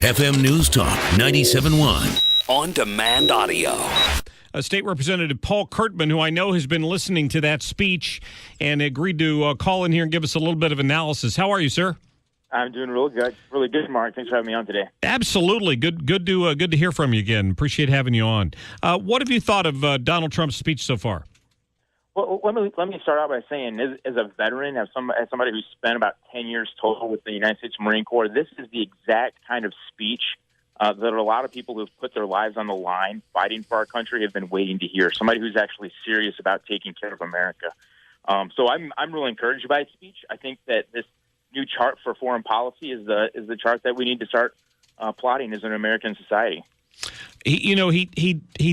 FM News Talk 97.1. On-demand audio. State Representative Paul Curtman, who I know has been listening to that speech and agreed to call in here and give us a little bit of analysis. How are you, sir? I'm doing really good, Mark. Thanks for having me on today. Absolutely. Good to hear from you again. Appreciate having you on. What have you thought of Donald Trump's speech so far? Well, let me start out by saying, as a veteran, as somebody who's spent about 10 years total with the United States Marine Corps, this is the exact kind of speech that a lot of people who've put their lives on the line fighting for our country have been waiting to hear. Somebody who's actually serious about taking care of America. So I'm really encouraged by his speech. I think that this new chart for foreign policy is the chart that we need to start plotting as an American society. He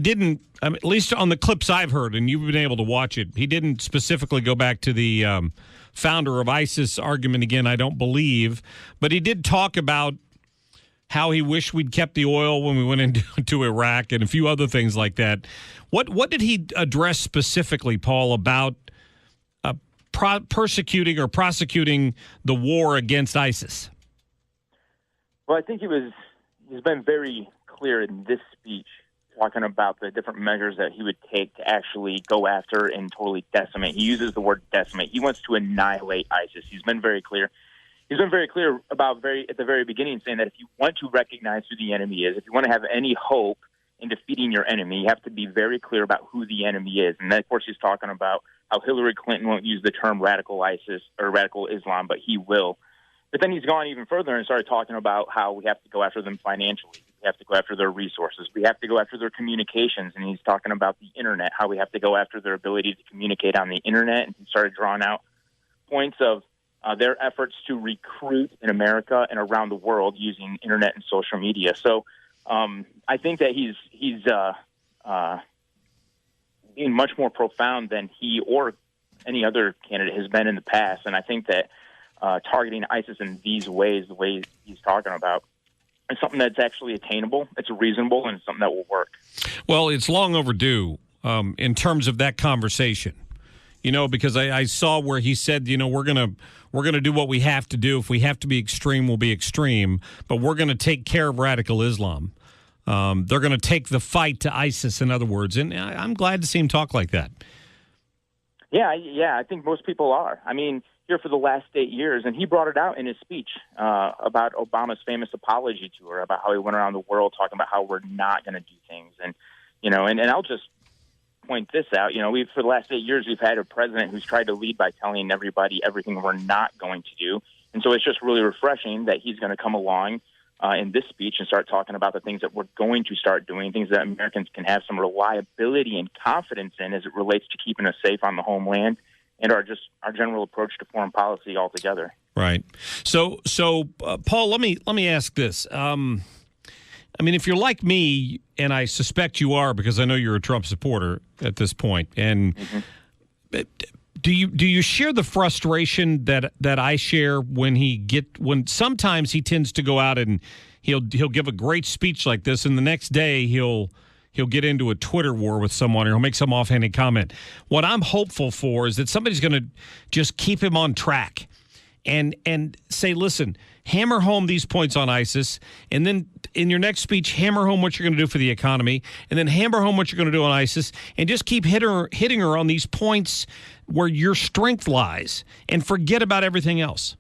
didn't, at least on the clips I've heard, and you've been able to watch it, he didn't specifically go back to the founder of ISIS argument again, I don't believe, but he did talk about how he wished we'd kept the oil when we went into Iraq and a few other things like that. What did he address specifically, Paul, about persecuting or prosecuting the war against ISIS? Well, I think he's been very clear in this speech talking about the different measures that he would take to actually go after and totally decimate. He uses the word decimate. He wants to annihilate ISIS. He's been very clear. He's been very clear about at the very beginning saying that if you want to recognize who the enemy is, if you want to have any hope in defeating your enemy, you have to be very clear about who the enemy is. And then, of course, he's talking about how Hillary Clinton won't use the term radical ISIS or radical Islam, but he will. But then he's gone even further and started talking about how we have to go after them financially. We have to go after their resources. We have to go after their communications. And he's talking about the Internet, how we have to go after their ability to communicate on the Internet. And he started drawing out points of their efforts to recruit in America and around the world using Internet and social media. So I think that he's being much more profound than he or any other candidate has been in the past. And I think that targeting ISIS in these ways, the way he's talking about, is something that's actually attainable, it's reasonable, and it's something that will work. Well, it's long overdue in terms of that conversation, because I saw where he said, we're gonna do what we have to do. If we have to be extreme, we'll be extreme, but we're going to take care of radical Islam. They're going to take the fight to ISIS, in other words, and I'm glad to see him talk like that. Yeah, I think most people are. I mean, here for the last 8 years, and he brought it out in his speech about Obama's famous apology tour, about how he went around the world talking about how we're not going to do things. And, and I'll just point this out. For the last 8 years, we've had a president who's tried to lead by telling everybody everything we're not going to do. And so it's just really refreshing that he's going to come along in this speech and start talking about the things that we're going to start doing, things that Americans can have some reliability and confidence in as it relates to keeping us safe on the homeland and our general approach to foreign policy altogether. Right. So Paul, let me ask this. If you're like me, and I suspect you are because I know you're a Trump supporter at this point, and do you share the frustration that I share when sometimes he tends to go out and he'll give a great speech like this, and the next day he'll get into a Twitter war with someone, or he'll make some offhanded comment. What I'm hopeful for is that somebody's going to just keep him on track and say, listen, hammer home these points on ISIS, and then in your next speech, hammer home what you're going to do for the economy, and then hammer home what you're going to do on ISIS, and just keep hitting her on these points where your strength lies, and forget about everything else.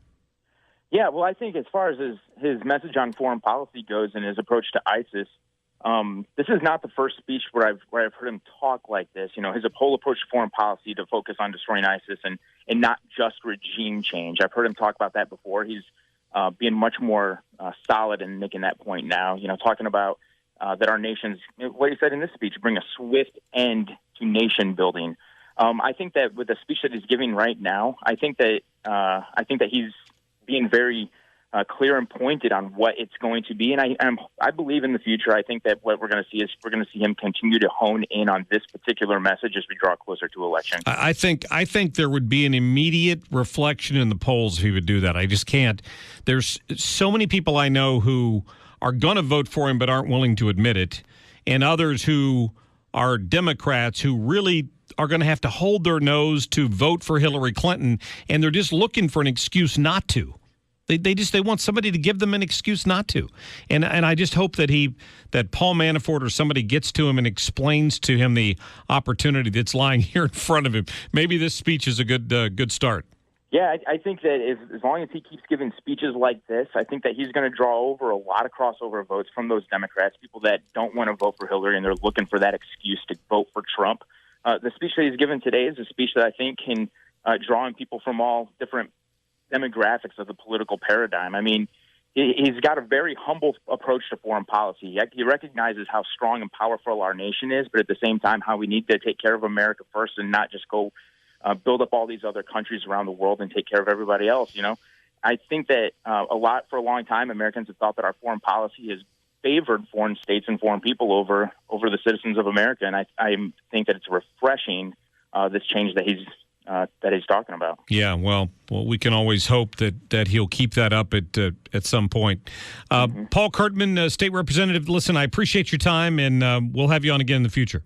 Yeah, well, I think as far as his message on foreign policy goes and his approach to ISIS, this is not the first speech where I've heard him talk like this. His whole approach to foreign policy to focus on destroying ISIS and not just regime change. I've heard him talk about that before. He's being much more solid in making that point now. Talking about that our nations, what he said in this speech, bring a swift end to nation building. I think that with the speech that he's giving right now, I think that he's being very clear and pointed on what it's going to be. And I believe in the future, I think that what we're going to see is we're going to see him continue to hone in on this particular message as we draw closer to election. I think there would be an immediate reflection in the polls if he would do that. I just can't. There's so many people I know who are going to vote for him but aren't willing to admit it, and others who are Democrats who really are going to have to hold their nose to vote for Hillary Clinton, and they're just looking for an excuse not to. They want somebody to give them an excuse not to. And I just hope that Paul Manafort or somebody gets to him and explains to him the opportunity that's lying here in front of him. Maybe this speech is a good start. Yeah, I think that as long as he keeps giving speeches like this, I think that he's going to draw over a lot of crossover votes from those Democrats, people that don't want to vote for Hillary and they're looking for that excuse to vote for Trump. The speech that he's given today is a speech that I think can draw in people from all different demographics of the political paradigm. I mean, he's got a very humble approach to foreign policy. He recognizes how strong and powerful our nation is, but at the same time, how we need to take care of America first and not just go build up all these other countries around the world and take care of everybody else. I think that for a long time, Americans have thought that our foreign policy has favored foreign states and foreign people over the citizens of America, and I think that it's refreshing this change that he's talking about. Yeah, well, we can always hope that he'll keep that up at some point. Paul Curtman, state representative. Listen, I appreciate your time, and we'll have you on again in the future.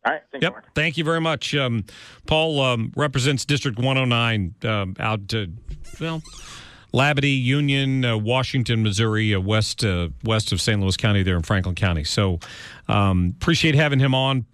All right. Thanks, Mark. Thank you very much. Paul represents District 109 out Labadie, Union, Washington, Missouri, west of St. Louis County there in Franklin County. So appreciate having him on.